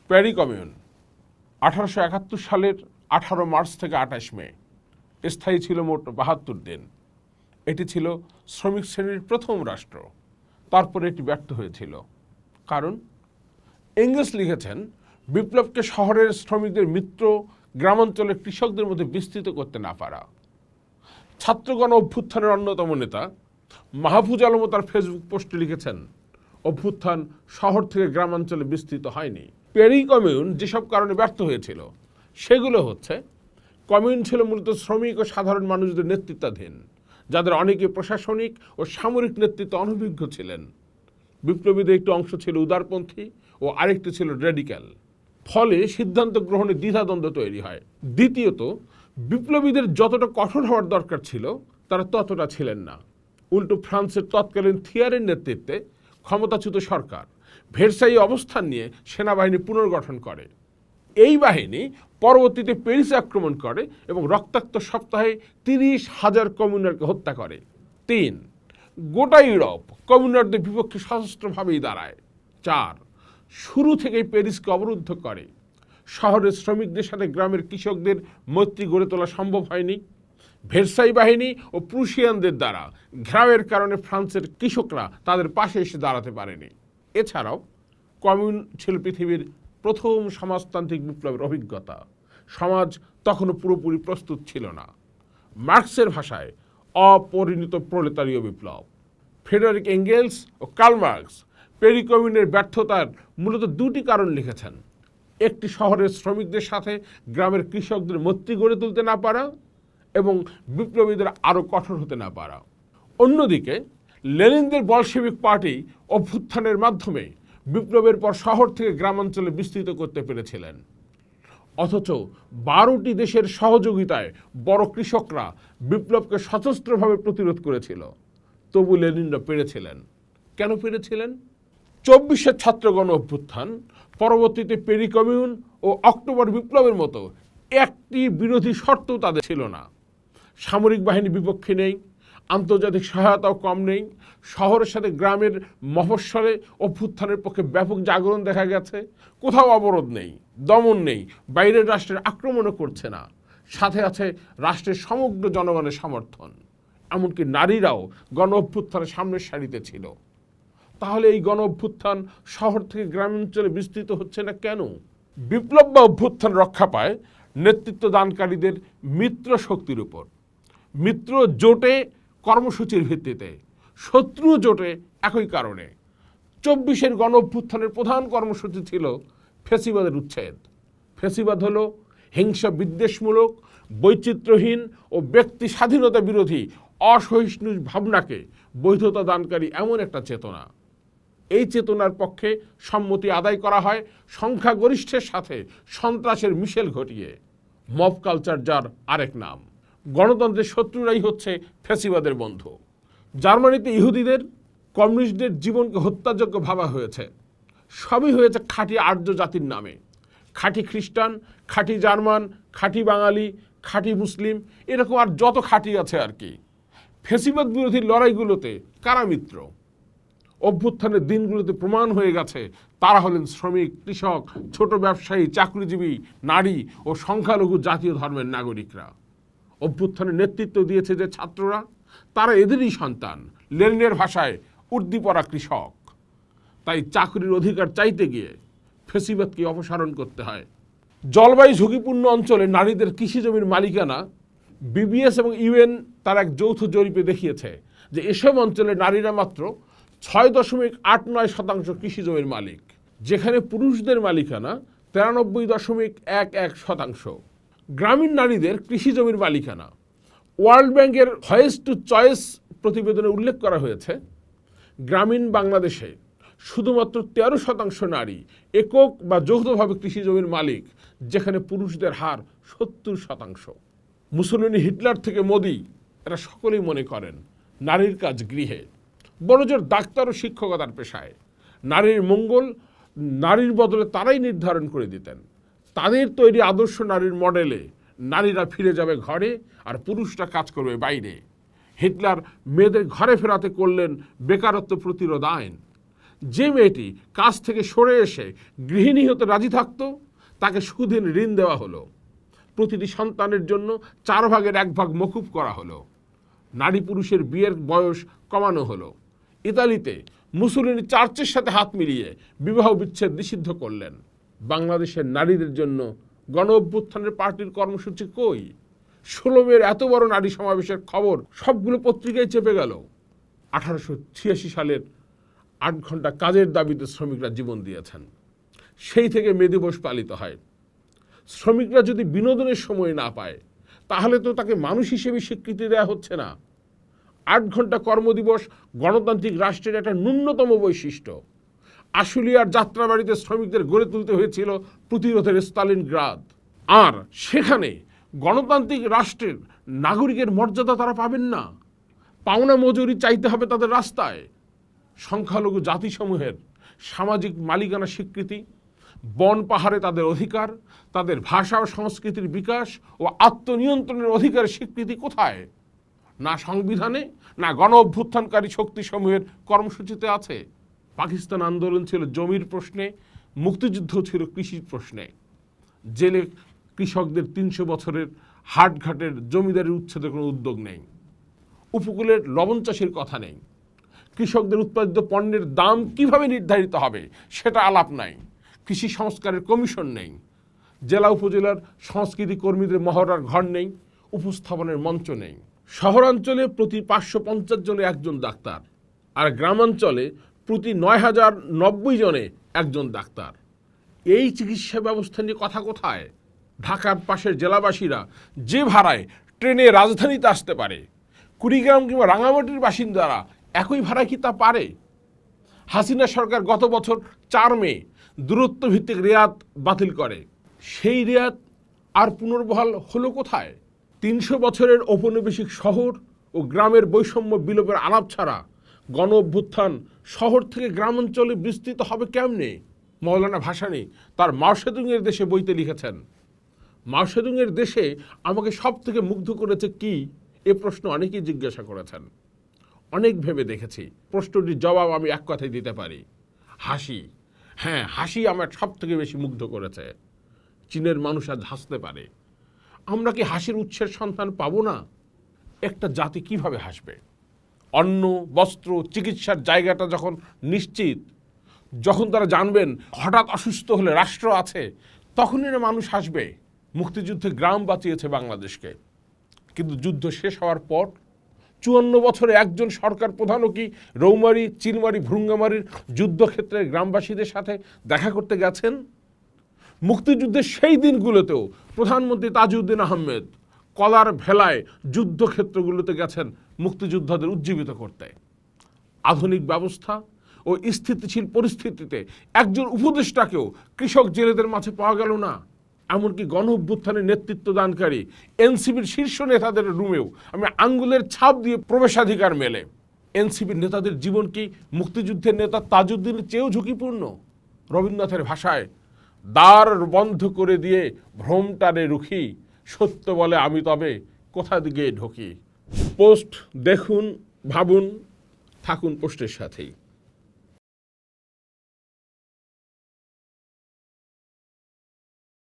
প্যারি commune 1871 সালের 18 March থেকে 28 মে স্থায়ী ছিল মোট 72 দিন। এটি ছিল শ্রমিক শ্রেণীর প্রথম রাষ্ট্র। তারপরে এটি ব্যর্থ হয়েছিল। কারণ এঙ্গেলস লিখেছেন, বিপ্লবকে শহরের শ্রমিকদের মিত্র, গ্রামাঞ্চলের কৃষকদের মধ্যে বিস্তৃত করতে না পারা। ছাত্রগণ অভ্যুত্থানের অন্যতম নেতা মাহফুজ আলমও তার ফেসবুক পোস্টে লিখেছেন, অভ্যুত্থান শহর থেকে গ্রামাঞ্চলে বিস্তৃত হয়নি। প্যারি কমিউন যেসব কারণে ব্যর্থ হয়েছিল সেগুলো হচ্ছে, কমিউন ছিল মূলত শ্রমিক ও সাধারণ মানুষদের নেতৃত্বাধীন, যাদের অনেকে প্রশাসনিক ও সামরিক নেতৃত্বে অনভিজ্ঞ ছিলেন। বিপ্লবীদের একটি অংশ ছিল উদারপন্থী ও আরেকটি ছিল রেডিক্যাল। ফলে সিদ্ধান্ত গ্রহণে দ্বিধাদ্বন্দ্ব তৈরি হয়। দ্বিতীয়ত, বিপ্লবীদের যতটা কঠোর হওয়ার দরকার ছিল তারা ততটা ছিলেন না। উল্টো ফ্রান্সের তৎকালীন থিয়ারের নেতৃত্বে ক্ষমতাচ্যুত সরকার ভেরসাই অবস্থান নিয়ে সেনাবাহিনী পুনর্গঠন করে। এই বাহিনী পরবর্তীতে প্যারিসে আক্রমণ করে এবং রক্তাক্ত সপ্তাহে 30,000 কমিউনারকে হত্যা করে। 3. গোটা ইউরোপ কমিউনারদের বিপক্ষে সশস্ত্রভাবেই দাঁড়ায়। 4. শুরু থেকেই প্যারিসকে অবরুদ্ধ করে। শহরের শ্রমিকদের সাথে গ্রামের কৃষকদের মৈত্রী গড়ে তোলা সম্ভব হয়নি। ভেরসাই বাহিনী ও প্রুশিয়ানদের দ্বারা ঘেরাওয়ের কারণে ফ্রান্সের কৃষকরা তাদের পাশে এসে দাঁড়াতে পারেনি। এছাড়াও কমিউন ছিল পৃথিবীর প্রথম সমাজতান্ত্রিক বিপ্লবের অভিজ্ঞতা। সমাজ তখনও পুরোপুরি প্রস্তুত ছিল না। মার্কসের ভাষায় অপরিণত প্রলেতারীয় বিপ্লব। ফ্রেডারিক এঙ্গেলস ও কার্ল মার্কস প্যারি কমিউনের ব্যর্থতার মূলত দুটি কারণ লিখেছেন। একটি, শহরের শ্রমিকদের সাথে গ্রামের কৃষকদের মৈত্রী গড়ে তুলতে না পারা এবং বিপ্লবীদের আরও কঠোর হতে না পারা। অন্যদিকে লেনিনদের বলশেভিক পার্টি অভ্যুত্থানের মাধ্যমে বিপ্লবের পর শহর থেকে গ্রামাঞ্চলে বিস্তৃত করতে পেরেছিলেন। অথচ 12টি দেশের সহযোগিতায় বড় কৃষকরা বিপ্লবকে সশস্ত্রভাবে প্রতিরোধ করেছিল। তবু লেনিনরা পেরেছিলেন। কেন পেরেছিলেন? 24-এর ছাত্রগণ অভ্যুত্থান, পরবর্তীতে প্যারি কমিউন ও অক্টোবর বিপ্লবের মতো একটি বিরোধী শর্ত তাদের ছিল না। সামরিক বাহিনী বিপক্ষে নেই, আন্তর্জাতিক সহায়তাও কম নেই। শহরের সাথে গ্রামের মফস্বলে অভ্যুত্থানের পক্ষে ব্যাপক জাগরণ দেখা গেছে। কোথাও অবরোধ নেই, দমন নেই, বাইরের রাষ্ট্রের আক্রমণও করছে না। সাথে আছে রাষ্ট্রের সমগ্র জনগণের সমর্থন। এমনকি নারীরাও গণ অভ্যুত্থানের সামনের সারিতে ছিল। তাহলে এই গণ অভ্যুত্থান শহর থেকে গ্রামাঞ্চলে বিস্তৃত হচ্ছে না কেন? বিপ্লব বা অভ্যুত্থান রক্ষা পায় নেতৃত্ব দানকারীদের মিত্র শক্তির উপর। মিত্র জোটে কর্মসূচির ভিত্তিতে, শত্রু জোটে একই কারণে। 24-এর গণ অভ্যুত্থানের প্রধান কর্মসূচি ছিল ফ্যাসিবাদের উচ্ছেদ। ফ্যাসিবাদ হলো হিংসা বিদ্বেষমূলক, বৈচিত্র্যহীন ও ব্যক্তি স্বাধীনতা বিরোধী অসহিষ্ণু ভাবনাকে বৈধতা দানকারী এমন একটা চেতনা। এই চেতনার পক্ষে সম্মতি আদায় করা হয় সংখ্যাগরিষ্ঠের সাথে সন্ত্রাসের মিশেল ঘটিয়ে। মব কালচার যার আরেক নাম। গণতন্ত্রের শত্রুরাই হচ্ছে ফ্যাসিবাদের বন্ধু। জার্মানিতে ইহুদিদের, কমিউনিস্টদের জীবনকে হত্যাযোগ্য ভাবা হয়েছে। সবই হয়েছে খাঁটি আর্য জাতির নামে। খাঁটি খ্রিস্টান, খাঁটি জার্মান, খাঁটি বাঙালি, খাঁটি মুসলিম, এরকম আর যত খাঁটি আছে আর কি। ফ্যাসিবাদ বিরোধী লড়াইগুলোতে কারা মিত্র? অভ্যুত্থানের দিনগুলোতে প্রমাণ হয়ে গেছে তারা হলেন শ্রমিক, কৃষক, ছোট ব্যবসায়ী, চাকরিজীবী, নারী ও সংখ্যালঘু জাতীয় ধর্মের নাগরিকরা। অভ্যুত্থানের নেতৃত্ব দিয়েছে যে ছাত্ররা, তারা এদেরই সন্তান। লেনিনের ভাষায় উর্দিপরা কৃষক। তাই চাকরির অধিকার চাইতে গিয়ে ফ্যাসিবাদকে অপসারণ করতে হয়। জলবায়ু ঝুঁকিপূর্ণ অঞ্চলে নারীদের কৃষি জমির মালিকানা, বিবিএস এবং ইউএন তার এক যৌথ জরিপে দেখিয়েছে যে এসব অঞ্চলে নারীরা মাত্র 6.89% কৃষি জমির মালিক, যেখানে পুরুষদের মালিকানা 93.11%। গ্রামীণ নারীদের কৃষি জমির মালিকানা, ওয়ার্ল্ড ব্যাংকের ভয়েস টু চয়েস প্রতিবেদনে উল্লেখ করা হয়েছে, গ্রামীণ বাংলাদেশে শুধুমাত্র 13% নারী একক বা যৌথভাবে কৃষি জমির মালিক, যেখানে পুরুষদের হার 70%। মুসলিনী, হিটলার থেকে মোদি, এরা সকলেই মনে করেন নারীর কাজ গৃহে। বড়জোর ডাক্তার ও শিক্ষকতার পেশায়। নারীর মঙ্গল নারীর বদলে তারাই নির্ধারণ করে দিতেন। তাদের তৈরি আদর্শ নারীর মডেলে নারীরা ফিরে যাবে ঘরে আর পুরুষরা কাজ করবে বাইরে। হিটলার মেয়েদের ঘরে ফেরাতে করলেন বেকারত্ব প্রতিরোধ আইন, যে মেয়েটি কাজ থেকে সরে এসে গৃহিণী হতে রাজি থাকত তাকে সুদিন ঋণ দেওয়া হলো। প্রতিটি সন্তানের জন্য 4 ভাগের 1 ভাগ মকুব করা হলো। নারী পুরুষের বিয়ের বয়স কমানো হলো। ইতালিতে মুসোলিনি চার্চের সাথে হাত মিলিয়ে বিবাহ বিচ্ছেদ নিষিদ্ধ করলেন। বাংলাদেশের নারীদের জন্য গণ অভ্যুত্থানের পার্টির কর্মসূচি কই? 16 মের এত বড় নারী সমাবেশের খবর সবগুলো পত্রিকায় চেপে গেল। 1886 সালের 8 ঘন্টা কাজের দাবিতে শ্রমিকরা জীবন দিয়েছেন। সেই থেকে মে দিবস পালিত হয়। শ্রমিকরা যদি বিনোদনের সময় না পায় তাহলে তো তাকে মানুষ হিসেবে স্বীকৃতি দেওয়া হচ্ছে না। 8 ঘন্টা কর্মদিবস গণতান্ত্রিক রাষ্ট্রের একটা ন্যূনতম বৈশিষ্ট্য। আশুলিয়ার যাত্রাবাড়িতে শ্রমিকদের গড়ে তুলতে হয়েছিল প্রতিরোধের স্টালিনগ্রাদ। আর সেখানে গণতান্ত্রিক রাষ্ট্রের নাগরিকের মর্যাদা তারা পাবেন না। পাওনা মজুরি চাইতে হবে তাদের রাস্তায়। সংখ্যালঘু জাতিসমূহের সামাজিক মালিকানা স্বীকৃতি, বন পাহাড়ে তাদের অধিকার, তাদের ভাষা ও সংস্কৃতির বিকাশ ও আত্মনিয়ন্ত্রণের অধিকারের স্বীকৃতি কোথায়? না সংবিধানে, না গণ অভ্যুত্থানকারী শক্তিসমূহের কর্মসূচিতে আছে। পাকিস্তান আন্দোলন ছিল জমির প্রশ্নে, মুক্তিযুদ্ধ ছিল কৃষির প্রশ্নে। জেলে কৃষকদের 300 বছরের হাটঘাটের জমিদারির উচ্ছেদের কোনো উদ্যোগ নেই। উপকূলের লবণ চাষের কথা নেই। কৃষকদের উৎপাদিত পণ্যের দাম কিভাবে নির্ধারিত হবে সেটা আলাপ নাই। কৃষি সংস্কারের কমিশন নেই। জেলা উপজেলার সংস্কৃতি কর্মীদের মহড়ার ঘর নেই। উপস্থাপনের মঞ্চ নেই। শহরাঞ্চলে প্রতি 550 জনে একজন ডাক্তার, আর গ্রামাঞ্চলে প্রতি 9090 জনে একজন ডাক্তার। এই চিকিৎসা ব্যবস্থা নিয়ে কথা কোথায়? ঢাকার পাশের জেলাবাসীরা যে ভাড়ায় ট্রেনে রাজধানীতে আসতে পারে, কুড়িগ্রাম কিংবা রাঙামাটির বাসিন্দারা একই ভাড়ায় কি তা পারে? হাসিনা সরকার গত বছর 4 মে দূরত্ব ভিত্তিক রেয়াত বাতিল করে। সেই রেয়াত আর পুনর্বহাল হলো কোথায়? 300 বছরের ঔপনিবেশিক শহর ও গ্রামের বৈষম্য বিলোপের আলাপ ছাড়া গণ অভ্যুত্থান শহর থেকে গ্রামাঞ্চলে বিস্তৃত হবে কেমনে? মৌলানা ভাসানী তার মাও সেতুংয়ের দেশে বইতে লিখেছেন, মাও সেতুংয়ের দেশে আমাকে সব থেকে মুগ্ধ করেছে কি? এ প্রশ্ন অনেকেই জিজ্ঞাসা করেছেন। অনেক ভেবে দেখেছি। প্রশ্নটির জবাব আমি এক কথায় দিতে পারি, হাসি। হ্যাঁ, হাসি আমার সব থেকে বেশি মুগ্ধ করেছে। চীনের মানুষ আজ হাসতে পারে। আমরা কি হাসির উৎসের সন্তান পাবো না? একটা জাতি কিভাবে হাসবে? অন্ন, বস্ত্র, চিকিৎসার জায়গাটা যখন নিশ্চিত, যখন তারা জানবেন হঠাৎ অসুস্থ হলে রাষ্ট্র আছে, তখনই না মানুষ হাসবে। মুক্তিযুদ্ধে গ্রাম বাঁচিয়েছে বাংলাদেশকে, কিন্তু যুদ্ধ শেষ হওয়ার পর 54 বছরে একজন সরকার প্রধানও কি রৌমারী, চিলমারী, ভ্রুঙ্গামারীর যুদ্ধক্ষেত্রে গ্রামবাসীদের সাথে দেখা করতে গেছেন? মুক্তিযুদ্ধের সেই দিনগুলোতেও প্রধানমন্ত্রী তাজউদ্দিন আহমেদ কলার ভেলায় যুদ্ধক্ষেত্রগুলোতে গেছেন মুক্তিযোদ্ধাদের উজ্জীবিত করতে। আধুনিক ব্যবস্থা ও স্থিতিশীল পরিস্থিতিতে একজন উপদেষ্টাকেও কৃষক জেলেদের মাঝে পাওয়া গেল না। এমনকি গণ অভ্যুত্থানের নেতৃত্ব দানকারী এনসিপির শীর্ষ নেতাদের রুমেও আমি আঙ্গুলের ছাপ দিয়ে প্রবেশাধিকার মেলে। এনসিপির নেতাদের জীবন কি মুক্তিযুদ্ধের নেতা তাজউদ্দিনের চেয়েও ঝুঁকিপূর্ণ? রবীন্দ্রনাথের ভাষায়, দ্বার বন্ধ করে দিয়ে ভ্রমটারে রুখি, সত্য বলে আমি তবে কোথা দিকে ঢুকি। পোস্ট দেখুন, ভাবুন, থাকুন পোস্টের সাথেই।